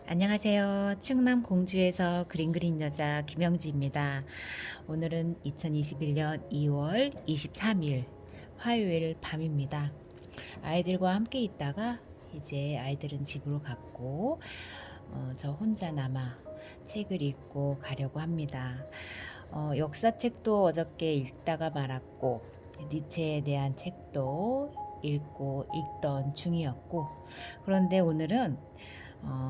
안녕하세요. 충남 공주에서 그림 그린 여자 김영지입니다. 오늘은 2021년 2월 23일 화요일 밤입니다. 아이들과 함께 있다가 이제 아이들은 집으로 갔고 저 혼자 남아 책을 읽고 가려고 합니다. 역사책도 어저께 읽다가 말았고 니체에 대한 책도 읽던 중이었고, 그런데 오늘은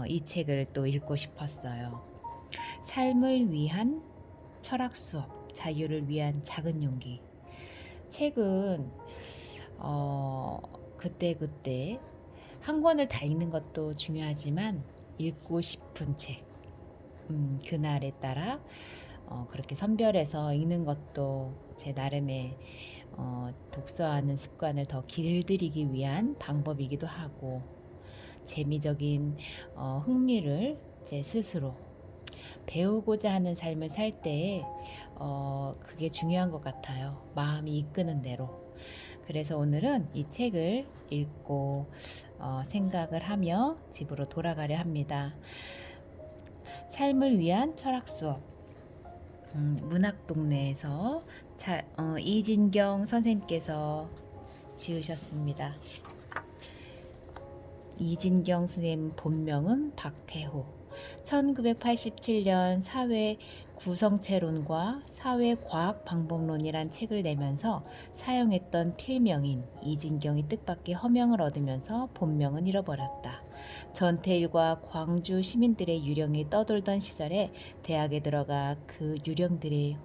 이 책을 또 읽고 싶었어요. 삶을 위한 철학 수업, 자유를 위한 작은 용기. 책은 어, 그때그때 한 권을 다 읽는 것도 중요하지만 읽고 싶은 책, 그날에 따라 그렇게 선별해서 읽는 것도 제 나름의 독서하는 습관을 더 길들이기 위한 방법이기도 하고, 재미적인 흥미를 제 스스로 배우고자 하는 삶을 살 때에 그게 중요한 것 같아요. 마음이 이끄는 대로. 그래서 오늘은 이 책을 읽고 생각을 하며 집으로 돌아가려 합니다. 삶을 위한 철학 수업. 문학동네에서 이진경 선생님께서 지으셨습니다. 이진경 선생님 본명은 박태호. 1987년 사회 구성체론과 사회과학 방법론이란 책을 내면서 사용했던 필명인 이진경이 뜻밖의 허명을 얻으면서 본명은 잃어버렸다. 전태일과 광주 시민들의 유령이 떠돌던 시절에 대학에 들어가 그 유령들에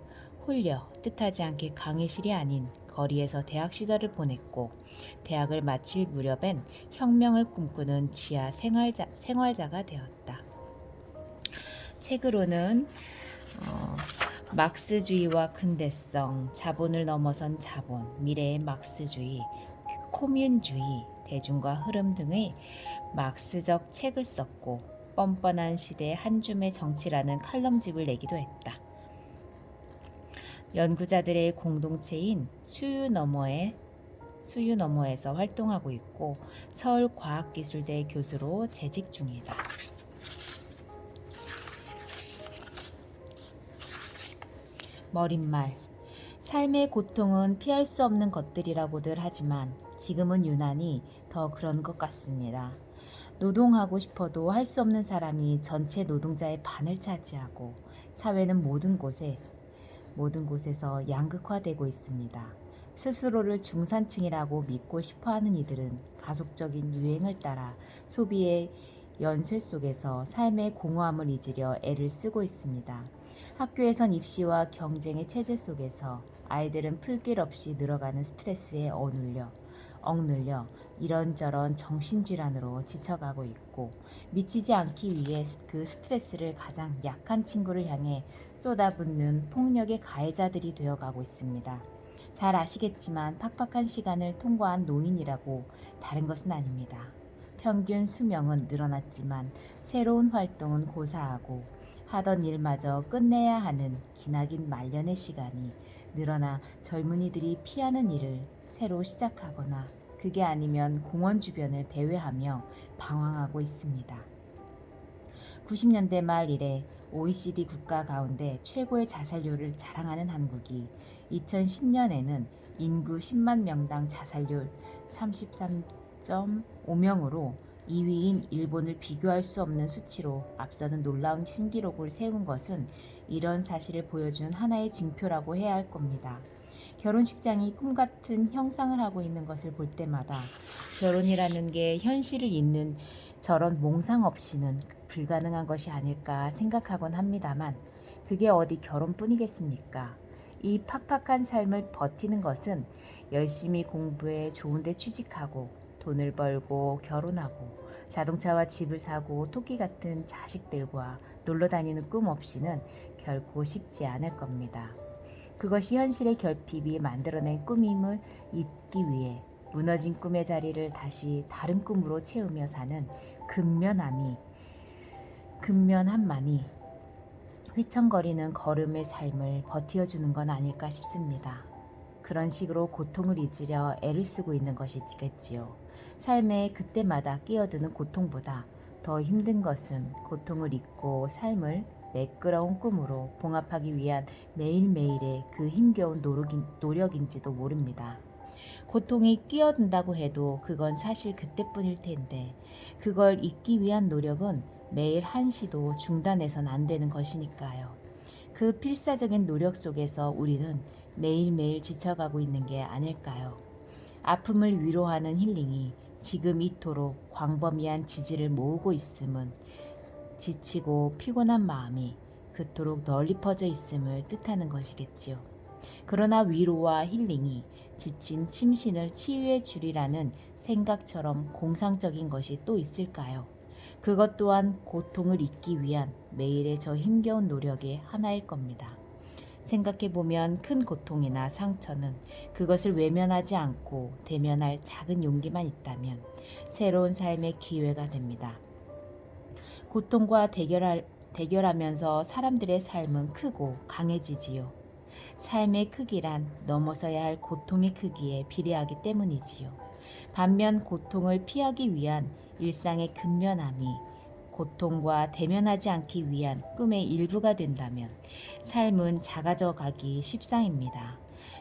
홀려 뜻하지 않게 강의실이 아닌 거리에서 대학 시절을 보냈고, 대학을 마칠 무렵엔 혁명을 꿈꾸는 지하 생활자가 되었다. 책으로는 막스주의와 근대성, 자본을 넘어선 자본, 미래의 막스주의, 코뮌주의, 대중과 흐름 등의 막스적 책을 썼고, 뻔뻔한 시대의 한 줌의 정치라는 칼럼집을 내기도 했다. 연구자들의 공동체인 수유너머에서 활동하고 있고, 서울과학기술대 교수로 재직 중이다. 머릿말. 삶의 고통은 피할 수 없는 것들이라고들 하지만 지금은 유난히 더 그런 것 같습니다. 노동하고 싶어도 할 수 없는 사람이 전체 노동자의 반을 차지하고, 사회는 모든 곳에서 양극화되고 있습니다. 스스로를 중산층이라고 믿고 싶어하는 이들은 가속적인 유행을 따라 소비의 연쇄 속에서 삶의 공허함을 잊으려 애를 쓰고 있습니다. 학교에선 입시와 경쟁의 체제 속에서 아이들은 풀길 없이 늘어가는 스트레스에 억눌려 이런저런 정신질환으로 지쳐가고 있고, 미치지 않기 위해 그 스트레스를 가장 약한 친구를 향해 쏟아붓는 폭력의 가해자들이 되어가고 있습니다. 잘 아시겠지만 팍팍한 시간을 통과한 노인이라고 다른 것은 아닙니다. 평균 수명은 늘어났지만 새로운 활동은 고사하고, 하던 일마저 끝내야 하는 기나긴 말년의 시간이 늘어나 젊은이들이 피하는 일을 새로 시작하거나, 그게 아니면 공원 주변을 배회하며 방황하고 있습니다. 90년대 말 이래 OECD 국가 가운데 최고의 자살률을 자랑하는 한국이 2010년에는 인구 10만 명당 자살률 33.5명으로 2위인 일본을 비교할 수 없는 수치로 앞서는 놀라운 신기록을 세운 것은 이런 사실을 보여준 하나의 징표라고 해야 할 겁니다. 결혼식장이 꿈같은 형상을 하고 있는 것을 볼 때마다 결혼이라는 게 현실을 잇는 저런 몽상 없이는 불가능한 것이 아닐까 생각하곤 합니다만, 그게 어디 결혼뿐이겠습니까? 이 팍팍한 삶을 버티는 것은 열심히 공부해 좋은데 취직하고 돈을 벌고 결혼하고 자동차와 집을 사고 토끼 같은 자식들과 놀러 다니는 꿈 없이는 결코 쉽지 않을 겁니다. 그것이 현실의 결핍이 만들어낸 꿈임을 잊기 위해 무너진 꿈의 자리를 다시 다른 꿈으로 채우며 사는 근면함만이 휘청거리는 걸음의 삶을 버티어주는 건 아닐까 싶습니다. 그런 식으로 고통을 잊으려 애를 쓰고 있는 것이겠지요. 삶에 그때마다 끼어드는 고통보다 더 힘든 것은 고통을 잊고 삶을 매끄러운 꿈으로 봉합하기 위한 매일매일의 그 힘겨운 노력인지도 모릅니다. 고통이 끼어든다고 해도 그건 사실 그때뿐일 텐데 그걸 잊기 위한 노력은 매일 한시도 중단해선 안 되는 것이니까요. 그 필사적인 노력 속에서 우리는 매일매일 지쳐가고 있는 게 아닐까요? 아픔을 위로하는 힐링이 지금 이토록 광범위한 지지를 모으고 있음은 지치고 피곤한 마음이 그토록 널리 퍼져 있음을 뜻하는 것이겠지요. 그러나 위로와 힐링이 지친 심신을 치유해 주리라는 생각처럼 공상적인 것이 또 있을까요? 그것 또한 고통을 잊기 위한 매일의 저 힘겨운 노력의 하나일 겁니다. 생각해보면 큰 고통이나 상처는 그것을 외면하지 않고 대면할 작은 용기만 있다면 새로운 삶의 기회가 됩니다. 고통과 대결하면서 사람들의 삶은 크고 강해지지요. 삶의 크기란 넘어서야 할 고통의 크기에 비례하기 때문이지요. 반면 고통을 피하기 위한 일상의 근면함이 고통과 대면하지 않기 위한 꿈의 일부가 된다면 삶은 작아져 가기 십상입니다.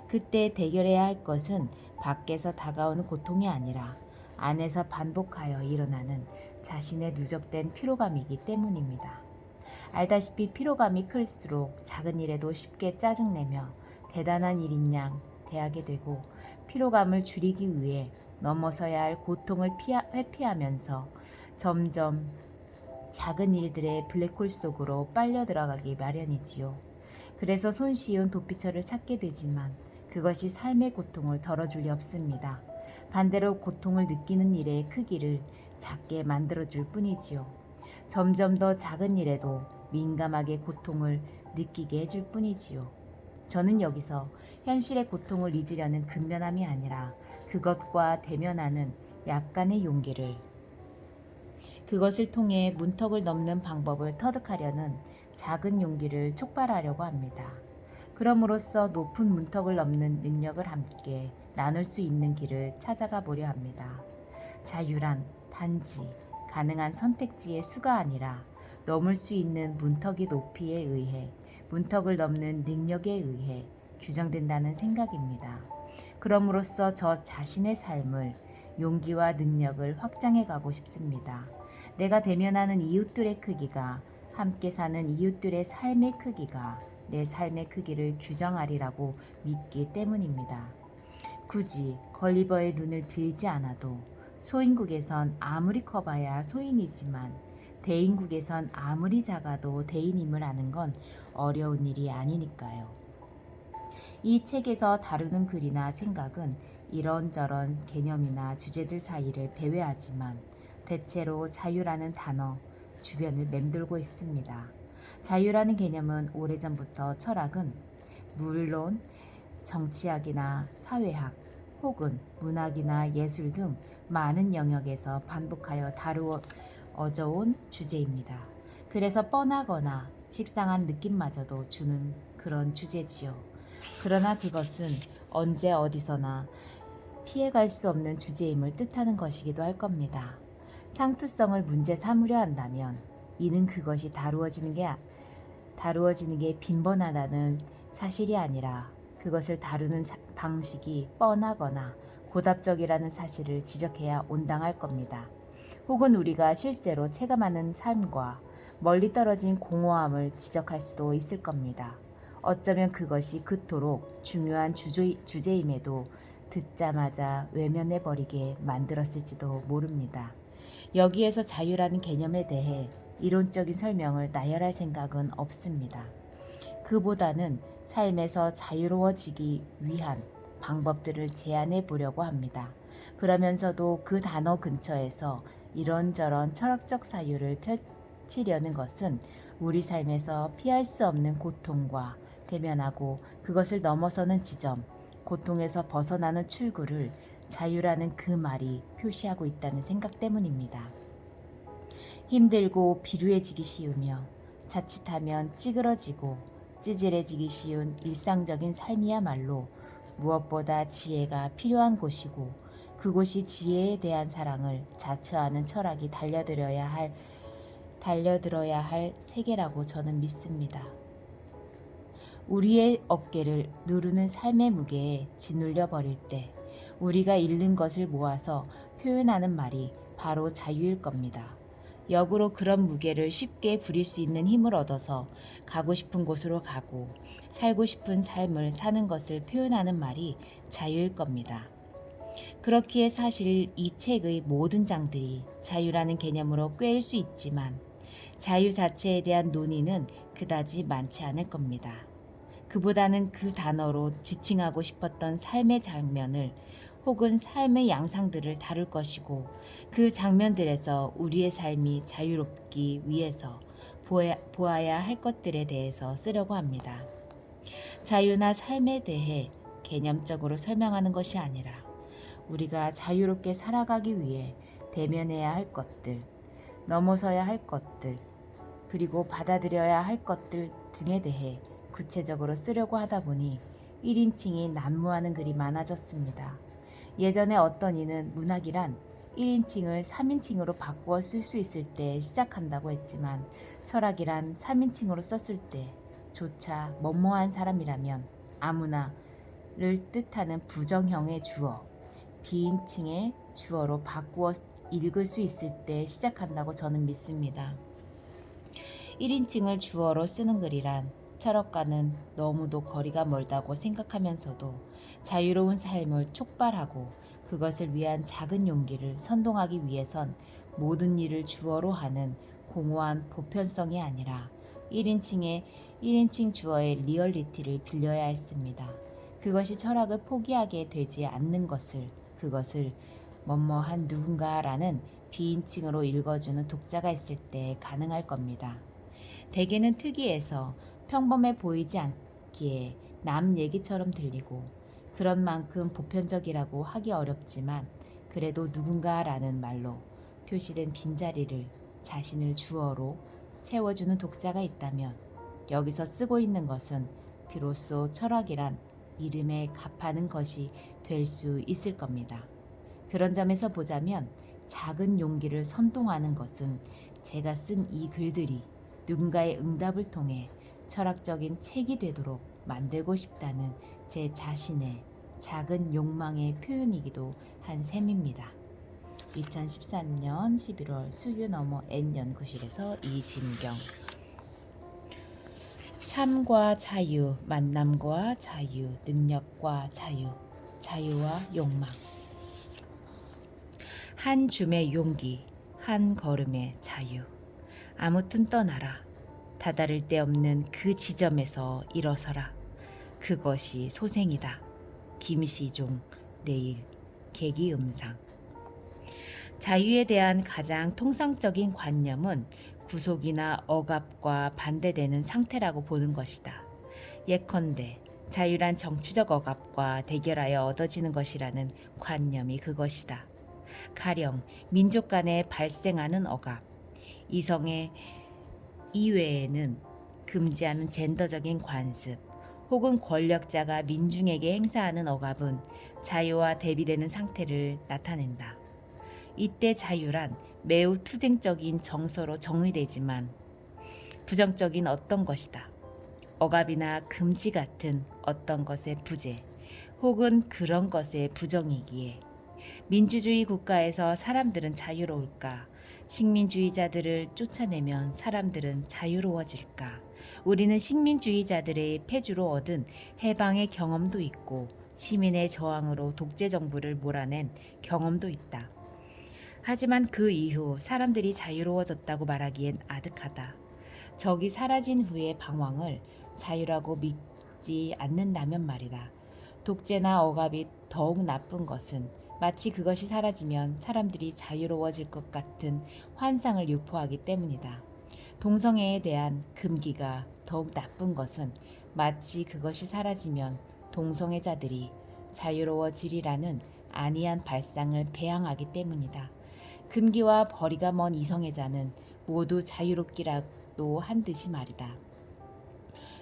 그때 대결해야 할 것은 밖에서 다가오는 고통이 아니라 안에서 반복하여 일어나는 자신의 누적된 피로감이기 때문입니다. 알다시피 피로감이 클수록 작은 일에도 쉽게 짜증내며 대단한 일인 양 대하게 되고 피로감을 줄이기 위해 넘어서야 할 고통을 회피하면서 점점 작은 일들의 블랙홀 속으로 빨려 들어가기 마련이지요. 그래서 손쉬운 도피처를 찾게 되지만 그것이 삶의 고통을 덜어줄 리 없습니다. 반대로 고통을 느끼는 일의 크기를 작게 만들어줄 뿐이지요. 점점 더 작은 일에도 민감하게 고통을 느끼게 해줄 뿐이지요. 저는 여기서 현실의 고통을 잊으려는 근면함이 아니라 그것과 대면하는 약간의 용기를, 그것을 통해 문턱을 넘는 방법을 터득하려는 작은 용기를 촉발하려고 합니다. 그럼으로써 높은 문턱을 넘는 능력을 함께 나눌 수 있는 길을 찾아가 보려 합니다. 자유란 단지 가능한 선택지의 수가 아니라 넘을 수 있는 문턱의 높이에 의해, 문턱을 넘는 능력에 의해 규정된다는 생각입니다. 그럼으로써 저 자신의 삶을 용기와 능력을 확장해 가고 싶습니다. 내가 대면하는 이웃들의 크기가, 함께 사는 이웃들의 삶의 크기가 내 삶의 크기를 규정하리라고 믿기 때문입니다. 굳이 걸리버의 눈을 빌지 않아도 소인국에선 아무리 커봐야 소인이지만 대인국에선 아무리 작아도 대인임을 아는 건 어려운 일이 아니니까요. 이 책에서 다루는 글이나 생각은 이런저런 개념이나 주제들 사이를 배회하지만 대체로 자유라는 단어 주변을 맴돌고 있습니다. 자유라는 개념은 오래전부터 철학은 물론 정치학이나 사회학 혹은 문학이나 예술 등 많은 영역에서 반복하여 다루어져 온 주제입니다. 그래서 뻔하거나 식상한 느낌마저도 주는 그런 주제지요. 그러나 그것은 언제 어디서나 피해갈 수 없는 주제임을 뜻하는 것이기도 할 겁니다. 상투성을 문제 삼으려 한다면 이는 그것이 다루어지는 게 빈번하다는 사실이 아니라 그것을 다루는 방식이 뻔하거나 고답적이라는 사실을 지적해야 온당할 겁니다. 혹은 우리가 실제로 체감하는 삶과 멀리 떨어진 공허함을 지적할 수도 있을 겁니다. 어쩌면 그것이 그토록 중요한 주제임에도 듣자마자 외면해버리게 만들었을지도 모릅니다. 여기에서 자유라는 개념에 대해 이론적인 설명을 나열할 생각은 없습니다. 그보다는 삶에서 자유로워지기 위한 방법들을 제안해 보려고 합니다. 그러면서도 그 단어 근처에서 이런저런 철학적 사유를 펼치려는 것은 우리 삶에서 피할 수 없는 고통과 대면하고 그것을 넘어서는 지점, 고통에서 벗어나는 출구를 자유라는 그 말이 표시하고 있다는 생각 때문입니다. 힘들고 비루해지기 쉬우며 자칫하면 찌그러지고 찌질해지기 쉬운 일상적인 삶이야말로 무엇보다 지혜가 필요한 곳이고 그곳이 지혜에 대한 사랑을 자처하는 철학이 달려들어야 할 세계라고 저는 믿습니다. 우리의 어깨를 누르는 삶의 무게에 짓눌려 버릴 때 우리가 잃는 것을 모아서 표현하는 말이 바로 자유일 겁니다. 역으로 그런 무게를 쉽게 부릴 수 있는 힘을 얻어서 가고 싶은 곳으로 가고 살고 싶은 삶을 사는 것을 표현하는 말이 자유일 겁니다. 그렇기에 사실 이 책의 모든 장들이 자유라는 개념으로 꿰일 수 있지만 자유 자체에 대한 논의는 그다지 많지 않을 겁니다. 그보다는 그 단어로 지칭하고 싶었던 삶의 장면을 혹은 삶의 양상들을 다룰 것이고 그 장면들에서 우리의 삶이 자유롭기 위해서 보아야 할 것들에 대해서 쓰려고 합니다. 자유나 삶에 대해 개념적으로 설명하는 것이 아니라 우리가 자유롭게 살아가기 위해 대면해야 할 것들, 넘어서야 할 것들, 그리고 받아들여야 할 것들 등에 대해 구체적으로 쓰려고 하다 보니 1인칭이 난무하는 글이 많아졌습니다. 예전에 어떤 이는 문학이란 1인칭을 3인칭으로 바꾸어 쓸 수 있을 때 시작한다고 했지만 철학이란 3인칭으로 썼을 때조차 뭐뭐한 사람이라면 아무나를 뜻하는 부정형의 주어, 비인칭의 주어로 바꾸어 읽을 수 있을 때 시작한다고 저는 믿습니다. 1인칭을 주어로 쓰는 글이란 철학과는 너무도 거리가 멀다고 생각하면서도 자유로운 삶을 촉발하고 그것을 위한 작은 용기를 선동하기 위해선 모든 일을 주어로 하는 공허한 보편성이 아니라 1인칭 주어의 리얼리티를 빌려야 했습니다. 그것이 철학을 포기하게 되지 않는 그것을 뭐뭐한 누군가라는 비인칭으로 읽어주는 독자가 있을 때 가능할 겁니다. 대개는 특이해서 평범해 보이지 않기에 남 얘기처럼 들리고 그런 만큼 보편적이라고 하기 어렵지만 그래도 누군가라는 말로 표시된 빈자리를 자신을 주어로 채워주는 독자가 있다면 여기서 쓰고 있는 것은 비로소 철학이란 이름에 값하는 것이 될 수 있을 겁니다. 그런 점에서 보자면 작은 용기를 선동하는 것은 제가 쓴 이 글들이 누군가의 응답을 통해 철학적인 책이 되도록 만들고 싶다는 제 자신의 작은 욕망의 표현이기도 한 셈입니다. 2013년 11월 수유 넘어 N연구실에서 이진경. 삶과 자유, 만남과 자유, 능력과 자유, 자유와 욕망. 한 줌의 용기, 한 걸음의 자유. 아무튼 떠나라. 다다를 데 없는 그 지점에서 일어서라. 그것이 소생이다. 김시종, 내일, 계기음상. 자유에 대한 가장 통상적인 관념은 구속이나 억압과 반대되는 상태라고 보는 것이다. 예컨대 자유란 정치적 억압과 대결하여 얻어지는 것이라는 관념이 그것이다. 가령 민족 간에 발생하는 억압, 이성의 이외에는 금지하는 젠더적인 관습, 혹은 권력자가 민중에게 행사하는 억압은 자유와 대비되는 상태를 나타낸다. 이때 자유란 매우 투쟁적인 정서로 정의되지만 부정적인 어떤 것이다. 억압이나 금지 같은 어떤 것의 부재, 혹은 그런 것의 부정이기에 민주주의 국가에서 사람들은 자유로울까? 식민주의자들을 쫓아내면 사람들은 자유로워질까? 우리는 식민주의자들의 패주로 얻은 해방의 경험도 있고 시민의 저항으로 독재 정부를 몰아낸 경험도 있다. 하지만 그 이후 사람들이 자유로워졌다고 말하기엔 아득하다. 적이 사라진 후의 방황을 자유라고 믿지 않는다면 말이다. 독재나 억압이 더욱 나쁜 것은 마치 그것이 사라지면 사람들이 자유로워질 것 같은 환상을 유포하기 때문이다. 동성애에 대한 금기가 더욱 나쁜 것은 마치 그것이 사라지면 동성애자들이 자유로워지리라는 안이한 발상을 배양하기 때문이다. 금기와 거리가 먼 이성애자는 모두 자유롭기라도 한 듯이 말이다.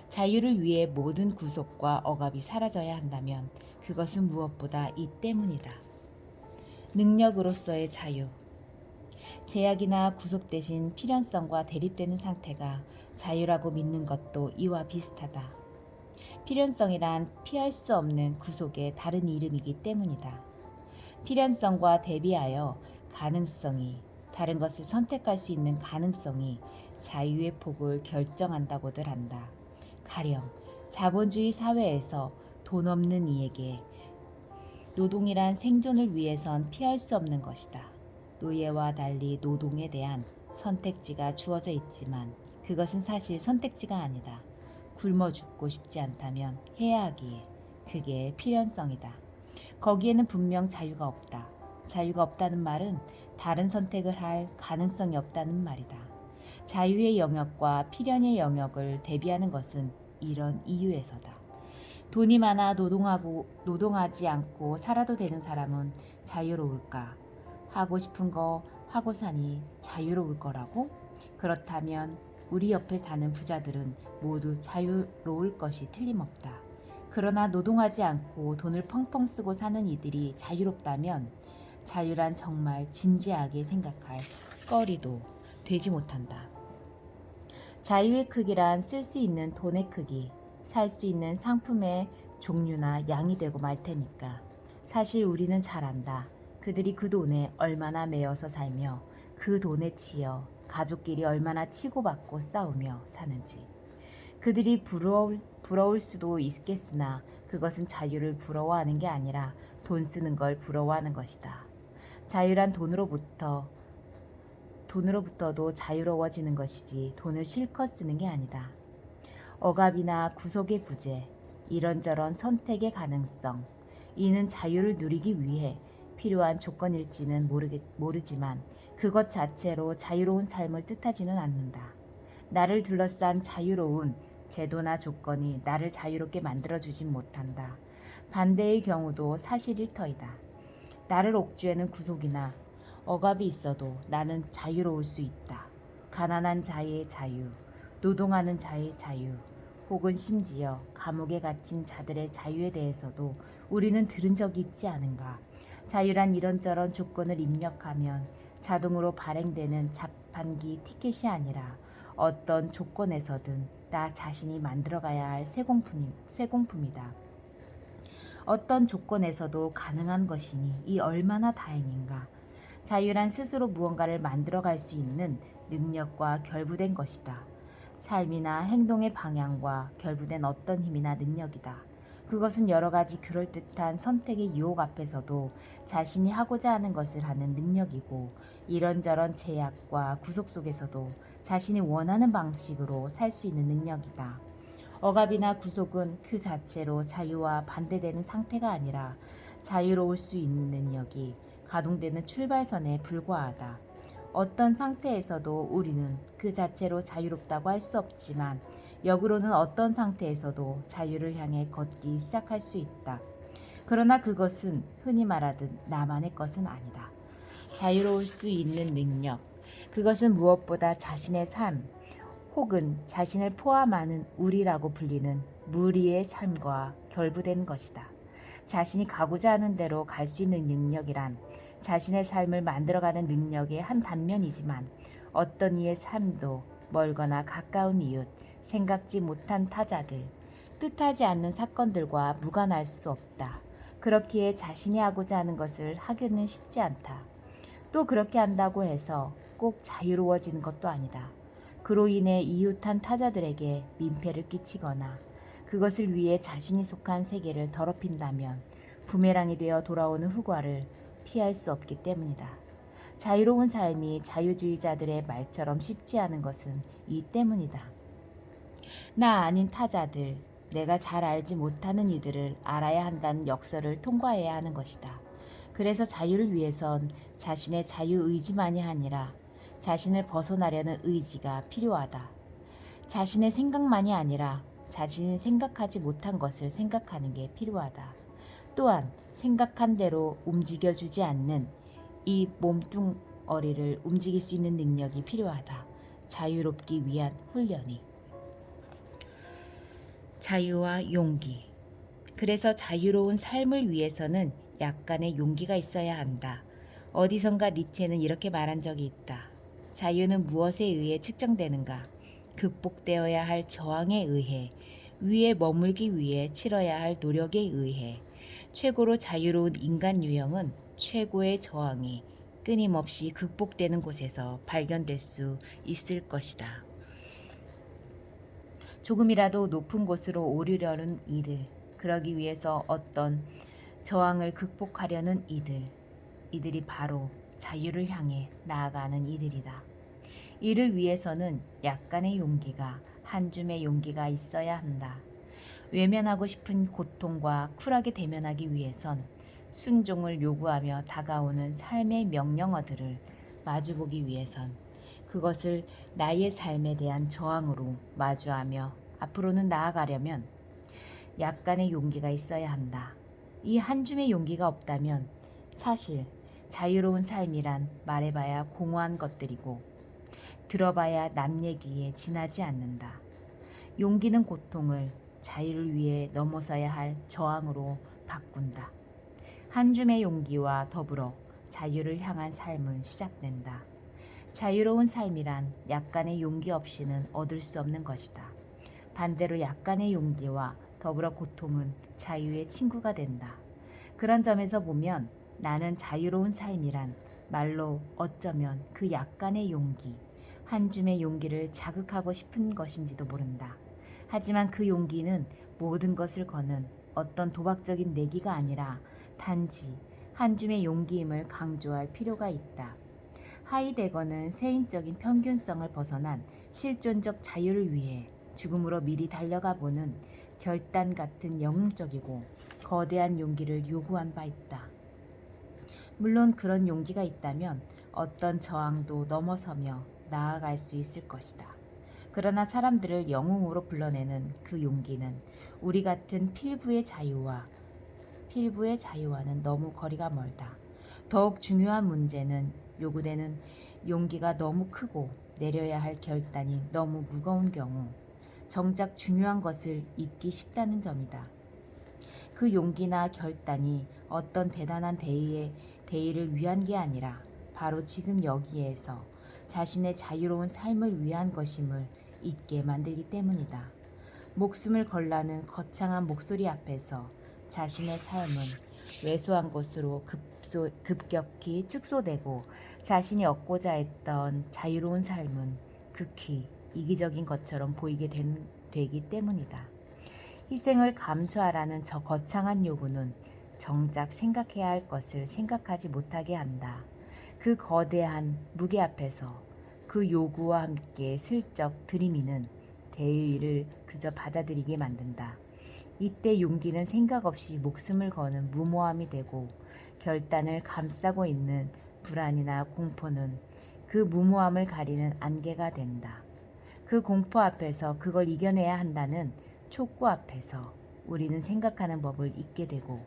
자유를 위해 모든 구속과 억압이 사라져야 한다면 그것은 무엇보다 이 때문이다. 능력으로서의 자유. 제약이나 구속 대신 필연성과 대립되는 상태가 자유라고 믿는 것도 이와 비슷하다. 필연성이란 피할 수 없는 구속의 다른 이름이기 때문이다. 필연성과 대비하여 가능성이, 다른 것을 선택할 수 있는 가능성이 자유의 폭을 결정한다고들 한다. 가령 자본주의 사회에서 돈 없는 이에게 노동이란 생존을 위해선 피할 수 없는 것이다. 노예와 달리 노동에 대한 선택지가 주어져 있지만 그것은 사실 선택지가 아니다. 굶어 죽고 싶지 않다면 해야 하기에 그게 필연성이다. 거기에는 분명 자유가 없다. 자유가 없다는 말은 다른 선택을 할 가능성이 없다는 말이다. 자유의 영역과 필연의 영역을 대비하는 것은 이런 이유에서다. 돈이 많아 노동하지 않고 살아도 되는 사람은 자유로울까? 하고 싶은 거 하고 사니 자유로울 거라고? 그렇다면 우리 옆에 사는 부자들은 모두 자유로울 것이 틀림없다. 그러나 노동하지 않고 돈을 펑펑 쓰고 사는 이들이 자유롭다면 자유란 정말 진지하게 생각할 거리도 되지 못한다. 자유의 크기란 쓸 수 있는 돈의 크기, 살 수 있는 상품의 종류나 양이 되고 말 테니까. 사실 우리는 잘 안다. 그들이 그 돈에 얼마나 매여서 살며 그 돈에 치여 가족끼리 얼마나 치고받고 싸우며 사는지. 그들이 부러울 수도 있겠으나 그것은 자유를 부러워하는 게 아니라 돈 쓰는 걸 부러워하는 것이다. 자유란 돈으로부터도 자유로워지는 것이지 돈을 실컷 쓰는 게 아니다. 억압이나 구속의 부재, 이런저런 선택의 가능성, 이는 자유를 누리기 위해 필요한 조건일지는 모르지만 그것 자체로 자유로운 삶을 뜻하지는 않는다. 나를 둘러싼 자유로운 제도나 조건이 나를 자유롭게 만들어주진 못한다. 반대의 경우도 사실일 터이다. 나를 옥죄는 구속이나 억압이 있어도 나는 자유로울 수 있다. 가난한 자의 자유, 노동하는 자의 자유, 혹은 심지어 감옥에 갇힌 자들의 자유에 대해서도 우리는 들은 적이 있지 않은가. 자유란 이런저런 조건을 입력하면 자동으로 발행되는 자판기 티켓이 아니라 어떤 조건에서든 나 자신이 만들어가야 할 쇠공품이다. 어떤 조건에서도 가능한 것이니 이 얼마나 다행인가. 자유란 스스로 무언가를 만들어갈 수 있는 능력과 결부된 것이다. 삶이나 행동의 방향과 결부된 어떤 힘이나 능력이다. 그것은 여러 가지 그럴듯한 선택의 유혹 앞에서도 자신이 하고자 하는 것을 하는 능력이고, 이런저런 제약과 구속 속에서도 자신이 원하는 방식으로 살 수 있는 능력이다. 억압이나 구속은 그 자체로 자유와 반대되는 상태가 아니라 자유로울 수 있는 능력이 가동되는 출발선에 불과하다. 어떤 상태에서도 우리는 그 자체로 자유롭다고 할 수 없지만 역으로는 어떤 상태에서도 자유를 향해 걷기 시작할 수 있다. 그러나 그것은 흔히 말하듯 나만의 것은 아니다. 자유로울 수 있는 능력, 그것은 무엇보다 자신의 삶 혹은 자신을 포함하는 우리라고 불리는 무리의 삶과 결부된 것이다. 자신이 가고자 하는 대로 갈 수 있는 능력이란 자신의 삶을 만들어가는 능력의 한 단면이지만 어떤 이의 삶도 멀거나 가까운 이웃, 생각지 못한 타자들, 뜻하지 않는 사건들과 무관할 수 없다. 그렇기에 자신이 하고자 하는 것을 하기는 쉽지 않다. 또 그렇게 한다고 해서 꼭 자유로워지는 것도 아니다. 그로 인해 이웃한 타자들에게 민폐를 끼치거나 그것을 위해 자신이 속한 세계를 더럽힌다면 부메랑이 되어 돌아오는 후과를 피할 수 없기 때문이다. 자유로운 삶이 자유주의자들의 말처럼 쉽지 않은 것은 이 때문이다. 나 아닌 타자들, 내가 잘 알지 못하는 이들을 알아야 한다는 역설을 통과해야 하는 것이다. 그래서 자유를 위해선 자신의 자유의지만이 아니라 자신을 벗어나려는 의지가 필요하다. 자신의 생각만이 아니라 자신이 생각하지 못한 것을 생각하는 게 필요하다. 또한 생각한 대로 움직여주지 않는 이 몸뚱어리를 움직일 수 있는 능력이 필요하다. 자유롭기 위한 훈련이. 자유와 용기. 그래서 자유로운 삶을 위해서는 약간의 용기가 있어야 한다. 어디선가 니체는 이렇게 말한 적이 있다. 자유는 무엇에 의해 측정되는가? 극복되어야 할 저항에 의해, 위에 머물기 위해 치러야 할 노력에 의해. 최고로 자유로운 인간 유형은 최고의 저항이 끊임없이 극복되는 곳에서 발견될 수 있을 것이다. 조금이라도 높은 곳으로 오르려는 이들, 그러기 위해서 어떤 저항을 극복하려는 이들이 바로 자유를 향해 나아가는 이들이다. 이를 위해서는 약간의 용기가, 한 줌의 용기가 있어야 한다. 외면하고 싶은 고통과 쿨하게 대면하기 위해선 순종을 요구하며 다가오는 삶의 명령어들을 마주보기 위해선 그것을 나의 삶에 대한 저항으로 마주하며 앞으로는 나아가려면 약간의 용기가 있어야 한다. 이 한 줌의 용기가 없다면 사실 자유로운 삶이란 말해봐야 공허한 것들이고 들어봐야 남 얘기에 지나지 않는다. 용기는 고통을 자유를 위해 넘어서야 할 저항으로 바꾼다. 한 줌의 용기와 더불어 자유를 향한 삶은 시작된다. 자유로운 삶이란 약간의 용기 없이는 얻을 수 없는 것이다. 반대로 약간의 용기와 더불어 고통은 자유의 친구가 된다. 그런 점에서 보면 나는 자유로운 삶이란 말로 어쩌면 그 약간의 용기, 한 줌의 용기를 자극하고 싶은 것인지도 모른다. 하지만 그 용기는 모든 것을 거는 어떤 도박적인 내기가 아니라 단지 한 줌의 용기임을 강조할 필요가 있다. 하이데거는 세인적인 평균성을 벗어난 실존적 자유를 위해 죽음으로 미리 달려가 보는 결단 같은 영웅적이고 거대한 용기를 요구한 바 있다. 물론 그런 용기가 있다면 어떤 저항도 넘어서며 나아갈 수 있을 것이다. 그러나 사람들을 영웅으로 불러내는 그 용기는 우리 같은 필부의 자유와는 너무 거리가 멀다. 더욱 중요한 문제는 요구되는 용기가 너무 크고 내려야 할 결단이 너무 무거운 경우 정작 중요한 것을 잊기 쉽다는 점이다. 그 용기나 결단이 어떤 대단한 대의를 위한 게 아니라 바로 지금 여기에서 자신의 자유로운 삶을 위한 것임을 잊게 만들기 때문이다. 목숨을 걸라는 거창한 목소리 앞에서 자신의 삶은 왜소한 것으로 급격히 축소되고 자신이 얻고자 했던 자유로운 삶은 극히 이기적인 것처럼 되기 때문이다. 희생을 감수하라는 저 거창한 요구는 정작 생각해야 할 것을 생각하지 못하게 한다. 그 거대한 무게 앞에서 그 요구와 함께 슬쩍 들이미는 대의를 그저 받아들이게 만든다. 이때 용기는 생각 없이 목숨을 거는 무모함이 되고 결단을 감싸고 있는 불안이나 공포는 그 무모함을 가리는 안개가 된다. 그 공포 앞에서 그걸 이겨내야 한다는 촉구 앞에서 우리는 생각하는 법을 잊게 되고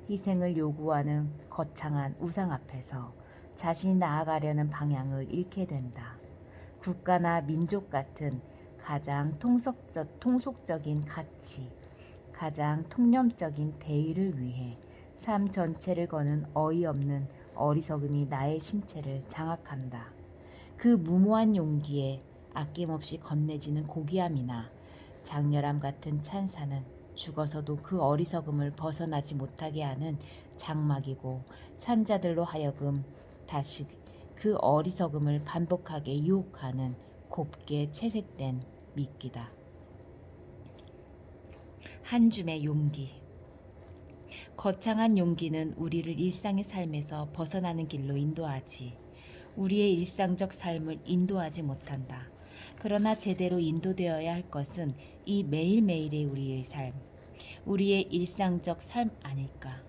희생을 요구하는 거창한 우상 앞에서 자신이 나아가려는 방향을 잃게 된다. 국가나 민족 같은 가장 통속적인 가치, 가장 통념적인 대의를 위해 삶 전체를 거는 어이없는 어리석음이 나의 신체를 장악한다. 그 무모한 용기에 아낌없이 건네지는 고귀함이나 장렬함 같은 찬사는 죽어서도 그 어리석음을 벗어나지 못하게 하는 장막이고 산자들로 하여금 다시 그 어리석음을 반복하게 유혹하는 곱게 채색된 미끼다. 한 줌의 용기. 거창한 용기는 우리를 일상의 삶에서 벗어나는 길로 인도하지 우리의 일상적 삶을 인도하지 못한다. 그러나 제대로 인도되어야 할 것은 이 매일매일의 우리의 삶, 우리의 일상적 삶 아닐까.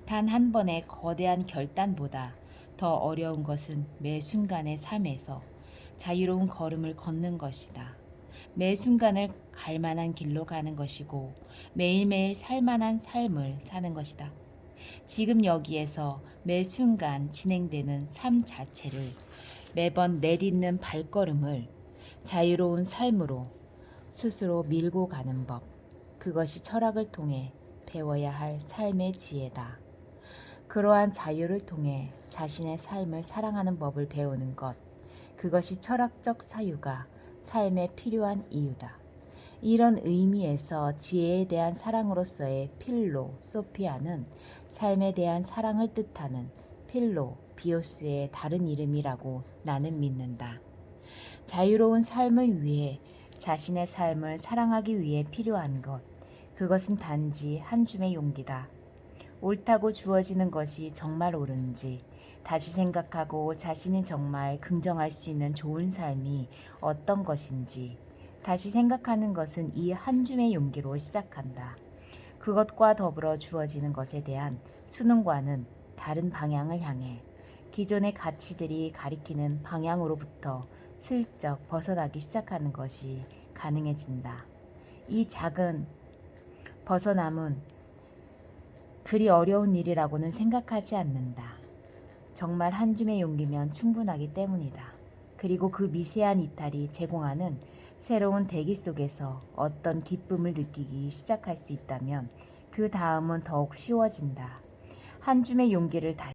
단 한 번의 거대한 결단보다 더 어려운 것은 매 순간의 삶에서 자유로운 걸음을 걷는 것이다. 매 순간을 갈 만한 길로 가는 것이고 매일매일 살 만한 삶을 사는 것이다. 지금 여기에서 매 순간 진행되는 삶 자체를 매번 내딛는 발걸음을 자유로운 삶으로 스스로 밀고 가는 법. 그것이 철학을 통해 배워야 할 삶의 지혜다. 그러한 자유를 통해 자신의 삶을 사랑하는 법을 배우는 것, 그것이 철학적 사유가 삶에 필요한 이유다. 이런 의미에서 지혜에 대한 사랑으로서의 필로소피아는 삶에 대한 사랑을 뜻하는 필로비오스의 다른 이름이라고 나는 믿는다. 자유로운 삶을 위해 자신의 삶을 사랑하기 위해 필요한 것, 그것은 단지 한 줌의 용기다. 옳다고 주어지는 것이 정말 옳은지 다시 생각하고 자신이 정말 긍정할 수 있는 좋은 삶이 어떤 것인지 다시 생각하는 것은 이 한 줌의 용기로 시작한다. 그것과 더불어 주어지는 것에 대한 수능과는 다른 방향을 향해 기존의 가치들이 가리키는 방향으로부터 슬쩍 벗어나기 시작하는 것이 가능해진다. 이 작은 벗어남은 그리 어려운 일이라고는 생각하지 않는다. 정말 한 줌의 용기면 충분하기 때문이다. 그리고 그 미세한 이탈이 제공하는 새로운 대기 속에서 어떤 기쁨을 느끼기 시작할 수 있다면 그 다음은 더욱 쉬워진다. 한 줌의 용기를 다시